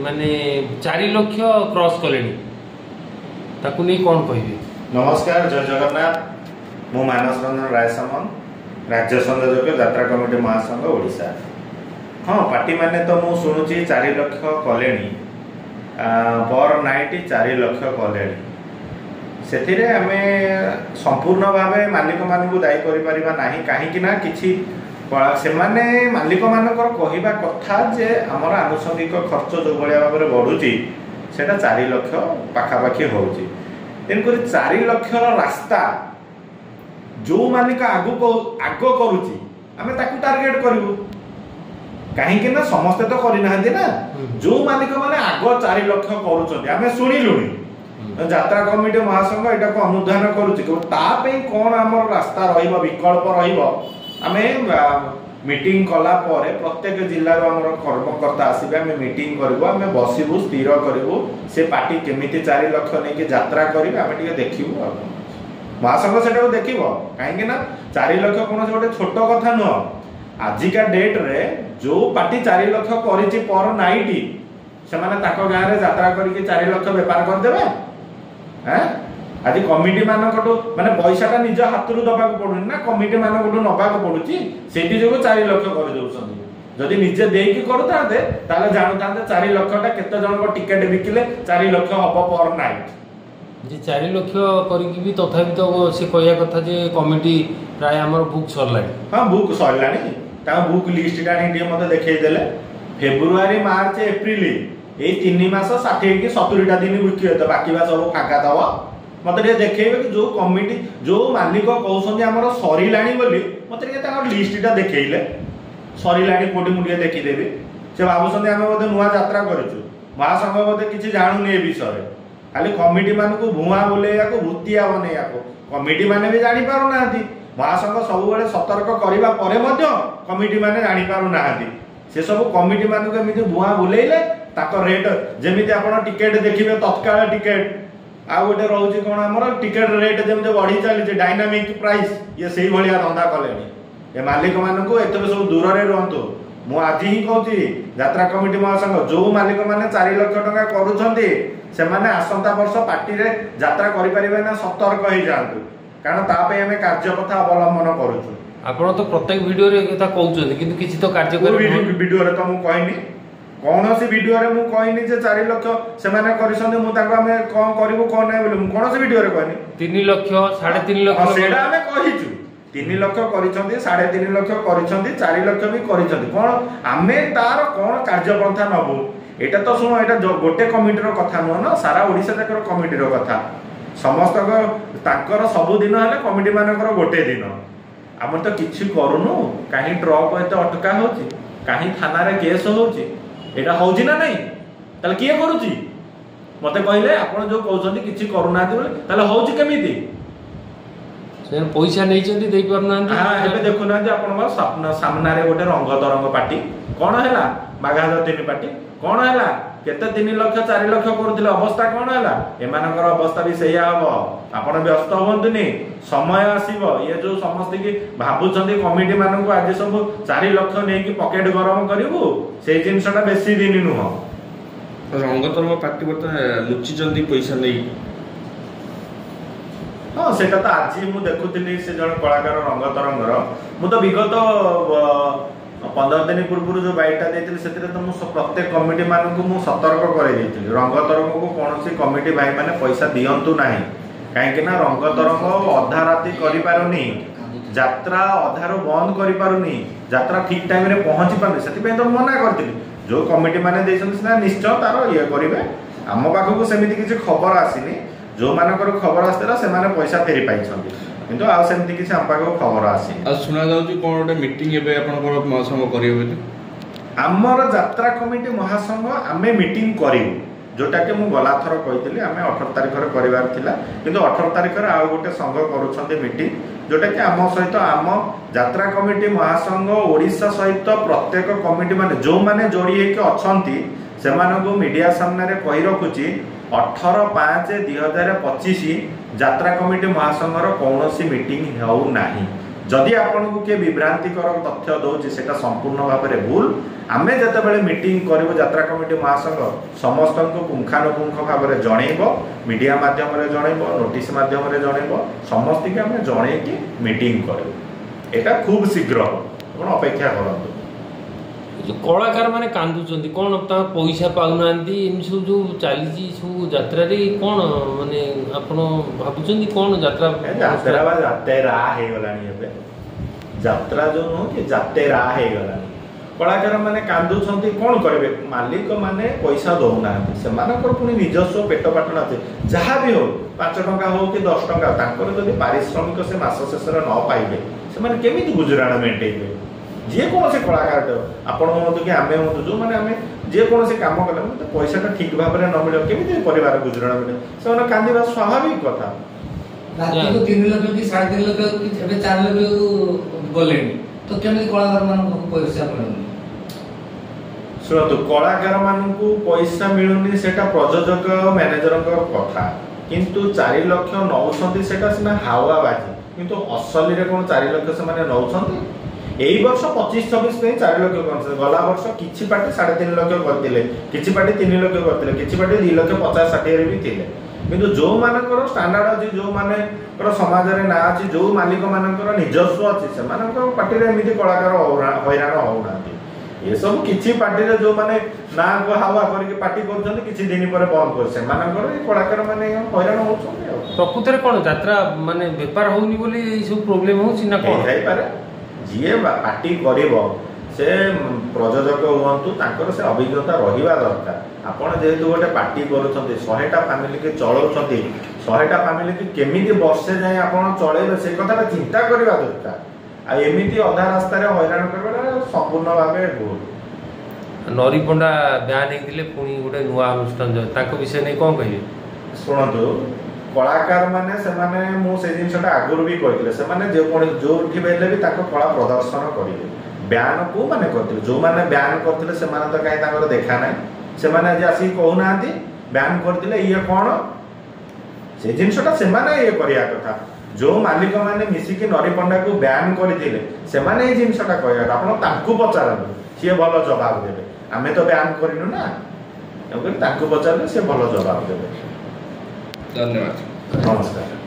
माने 4 लाख क्रॉस कले ताकू नहीं कौन कहिबे। नमस्कार, जय जगन्नाथ। मु मानस रंजन राय सामन, राज्य संयोजक यात्रा कमिटी महासंघ ओडिशा। हाँ, पार्टी माने तो मु शुणुची 4 लाख कलेनी पर नाइट 4 लाख कलेनी। से आमे संपूर्ण भावे मालिक मानकु दायी करि परिबा नाही, काहेकि ना किछि से माने मालिक मानकर कहिबा कथा जे हमर आनुषंगिक खर्च जो भलिया भाबरे बढ़ुची सेटा 4 लाख पाखापाखि होउची। तेणुकर 4 लाख रास्ता जो मालिक आग करुची आमे ताकू टार्गेट करू, कहीं ना समस्ते तो करना ना। जो मालिक माने आग 4 लाख करुचंती आमे सुनिलुनी, यात्रा कमिटी महासंघ एटा को अनुधान करूची कौन आमर रास्ता रहिबो, विकल्प रहिबो। आमे मीटिंग कला परे प्रत्येक जिल्ला आमर कर्मकर्ता आसीबे, आमे मीटिंग करबो, आमे बसिबु, स्थिर करबु से पार्टी केमिति 4 लाख नेकी यात्रा करिबे आमे टिके देखिबु। महासंघ सेटा देखिबो, काहेकि ना 4 लाख कोन गोटे छोट कथा नुह। आजिका डेट रे जो पार्टी 4 लाख करिछि पर नाइट से माने ताको गां रे यात्रा करिके 4 लाख व्यापार कर देबे। हैं आज कमिटी मानकटो माने पैसाटा निज हाथरू दबा को पडुनी ना, कमिटी मानकटो नबा को पडुची, सेठी जो 4 लाख कर देउछन्ती। जदि निजे देइकी करताते ताले जानताते 4 लाखटा केते जन को टिकट बिकिले 4 लाख हबो पर नाइट। जे 4 लाख करिकि भी तथापि तो से कहया कथा जे कमिटी प्राय हमर बुक सरलानी। हां, बुक सरलानी, ता बुक लिस्ट डाणी दिए मते देखै देले। फेब्रुआरी मार्च एप्रिल ए 3 मास 60 कि 70 टा दिन बुक तो बाकी बा सब फाका दवा मते रे देखैबे कि जो कमिटी जो मालिक कहउछन्ती हमर सरिलाणी बोली मते रे ताकर लिस्टटा देखैले सरिलाणी कोडी मुडिए देखि देबे। से भाबुछन्ती हम बोधे नुवा यात्रा करछु, महासंघ बोधे किछि जानुनी ए विषय, खाली कमिटी मानकु भुआ बोलेया को भूतिया बनेया को कमिटी माने भी जानि पारु नाहंती। महासंघ सब बेले सतर्क करिबा परे मध्य कमिटी माने जानि पारु नाहंती। से सब कमिटी मानकु एमिति भुआ बोलेइले ताको रेट जेमिति आपण टिकट देखिबे तत्काल टिकट आ गोटे रहउची कोन हमर टिकट रेट जेमिति बढ़ी चली डायनामिक प्राइस ये सेही भलिया रंदा कलेनी। ए मालिक मानकु एतबे सब दूर रे रहंतु। मु आज ही कहूची यात्रा कमिटी महासंघ जो मालिक माने 4 लाख टका करूछन्ती से माने आसंता वर्ष पार्टी रे यात्रा करि परिबे ना, सतर्क होई जांतु, कारण ता पे हमें कार्यपथा अवलंबन करूछु। आपण तो प्रत्येक वीडियो रे कथा कहउछन्ती किंतु किछि तो कार्य कर वीडियो रे तो मु कहनी, कोनोसी वीडियो रे मु कहनी जे 4 लाख से माने करिसन्ती मु ताको हमें कोन करिवो कोन नै बोली मु कोनोसी वीडियो रे कहनी। 3 लाख 3.5 लाख सेटा हमें कहिछु 3 लाख करिसन्ती, 3.5 लाख करिसन्ती, 4 लाख भी करिसन्ती। कोन आमे तार कोन कार्यपंथा नबो एटा तो सुनो, एटा गोटे कमिटी रो कथा न ना, सारा ओडिसा तकर कमिटी रो कथा। समस्त ताकर सब दिन हले कमिटी मानकर गोटे दिन। हम तो किछि करूनु, काहे ट्रक एते अटका होची, काहे थाना रे केस होची, एटा होची ना नहीं, तले किए करूची मते कहले आपण जो कहउछन्ती किछि करूनाती बोले तले होची केमिति से पैसा नै चंती देई परनांती। हां, हेबे देखुना जे आपण मार सपना सामना रे गोटे रंग तरंग पार्टी कोन हैला, बागाज 3 पार्टी कोन हैला, केते 3 लाख 4 लाख करूथिले अवस्था कोन हैला, एमानकर अवस्था भी सेया हबो। आपण व्यस्त होंतुनी, समय आसीबो। ये जो समस्त की भाबुछन्ती कमिटी मानकु आज सब 4 लाख नै कि पॉकेट गरम करिवु, से जिंसटा बेसी दिन नुह। रंग तरंग पार्टी बता लुचि जंदी पैसा नै। हाँ, सेटा तो आज मु देखुथिली से जण कलाकार रंग तरंगर। मु तो विगत 15 दिन पूर्व जो बाइटा देथिली सेतिरे तो मु प्रत्येक कमिटी मानकु मु सतर्क करे देथिली रंग तरंग को कोनोसी कमिटी भाई माने पैसा दियंतु नाही, काहे कि ना रंग तरंग अधा राती करि पारुनी, यात्रा अधारो बंद करि पारुनी, यात्रा ठीक टाइम रे पहुंची पारुनी, सेति पे तो मना करथिली। जो कमिटी माने देछन से निश्चय तारो ये करिवे। हम पाखु सेमिति किछि खबर आसीनी, जो मानकर खबर आस्तेला से माने पैसा फेरी पाइछन्ती, किंतु आ सेमिति किछि हम पाखु खबर आसी। आ सुना जाउची कोन गोटे मीटिंग एबे आपनकर महासंघ करियो बेले हमर यात्रा कमिटी महासंघ आमे मीटिंग करिवु, जोटा के मु गला थर कहितली आमे 18 तारिख रे करिवार थिला, किंतु 18 तारिख रे आ गोटे संघ करूछन्ते मीटिंग, जोटा कि आम सहित आम यात्रा कमिटी महासंघ ओडिशा सहित प्रत्येक कमिटी माने जो माने जोड़ी हेके अछंती सेमानकु मीडिया सामने रे कहि रखुची 18/5/2025 यात्रा कमिटी महासंघर कौनसी मीटिंग हेउ नाही। जदि आपन को के विभ्रांतिकर तथ्य दौची सेटा संपूर्ण भाव में भूल आमे जतबेले मीटिंग करिवो यात्रा कमिटी महासंघ समस्त को पुंखानुपुंख भाव में जनइबो मीडिया माध्यम रे जनइबो नोटिस माध्यम रे जनइबो समस्त के आमे जणे कि मीटिंग करू एटा खूब शीघ्र आपण अपेक्षा करंतु जो कलाकार माने कांदुचंदी कोन ता पैसा पाउनांती इन सब जो चली सब यात्रा रे कोन माने आपण भाबुचंदी कोन यात्रा यात्रा बा यात्रा हे गलानी एबे यात्रा जो नो कि यात्रा हे गलानी कलाकार माने कांदुचंदी कोन करबे मालिक माने पैसा दउनांती से मानकर पुनी निजस्व पेट पाटना छै जहा भी हो 5 टका हो कि 10 टका तांकर जदि पारिश्रमिक से मास शेष रे न पाइबे से माने केमिति गुजराण मेंटेइबे जे कौन से कलाकार आपण हूँ कि आमे हूँ जो मैंने आम जे कौन से कम कले तो पैसा ठीक भाव में न मिले केमी परिवार गुजराण मिले से कांदा स्वाभाविक कथा रात को 3 लाख कि 3.5 लाख कि 4 लाख गले तो केमी कलाकार मान पैसा मिलुनी शुणु कलाकार मान पैसा मिलुनी सेटा प्रयोजक मैनेजर कथा किंतु 4 लाख नौछंती सेटा सिना हावा बाजी किंतु असली रे कोन 4 लाख से माने नौछंती एई वर्ष 25-26 पे 4 लाख करछे गला वर्ष किछि पार्टी 3.5 लाख करथिले किछि पार्टी 3 लाख करथिले किछि पार्टी 2 लाख 50-60 रे भी थिले किंतु जो मानकर स्टैंडर्ड अछि जो मानेकर समाज रे ना अछि जो मालिक मानकर निजस्व अछि से मानकर पार्टी रे एमिति कलाकार हैरान होउनांती ये सब किछि पार्टी रे जो माने ना को हवा करके पार्टी करछन किछि दिन पर बंद कर से मानकर ए कलाकार माने हैरान होउछन प्रकृति रे कोन यात्रा माने व्यापार होउनी बोली ए सब प्रॉब्लम होउछि ना कोन होई पारे जी पार्टी करिवो से प्रयोजक हुअतु तांकर से अभिज्ञता रहिबा दरकार आपण जेहेतु गोटे पार्टी करूछन्ते 100टा फैमिली के चलाउछन्ते 100टा फैमिली के केमिति वर्षे जाय आपण चलेबे से कथाटा चिंता करबा दरकार आ एमिति अधा रास्ता रे हैरान करबा संपूर्ण भाबे भूल नरी पंडा ब्यान हेतिले पुनी गोटे नुवा अनुष्ठान ताको विषय नै कोन कहिबे सुनंतु कलाकार माने से माने मु से जिनसटा आगुर भी कहितले से माने जे कोन जो उठी बेले भी ताको कला प्रदर्शन करिवे बयान को माने करथिले जो माने बयान करथिले से माने तो काई ताकर देखा नै से माने जे आसी कहू नांती बयान करथिले ये कोन से जिनसटा से माने ये करिया कथा जो मालिक माने मिसी कि नरी पंडा को बयान करथिले से माने ये जिनसटा कहया आपण तांकु पचारबे से भलो जवाब देबे आमे तो बयान करिनु ना तांकु पचारले से भलो जवाब देबे धन्यवाद नमस्कार।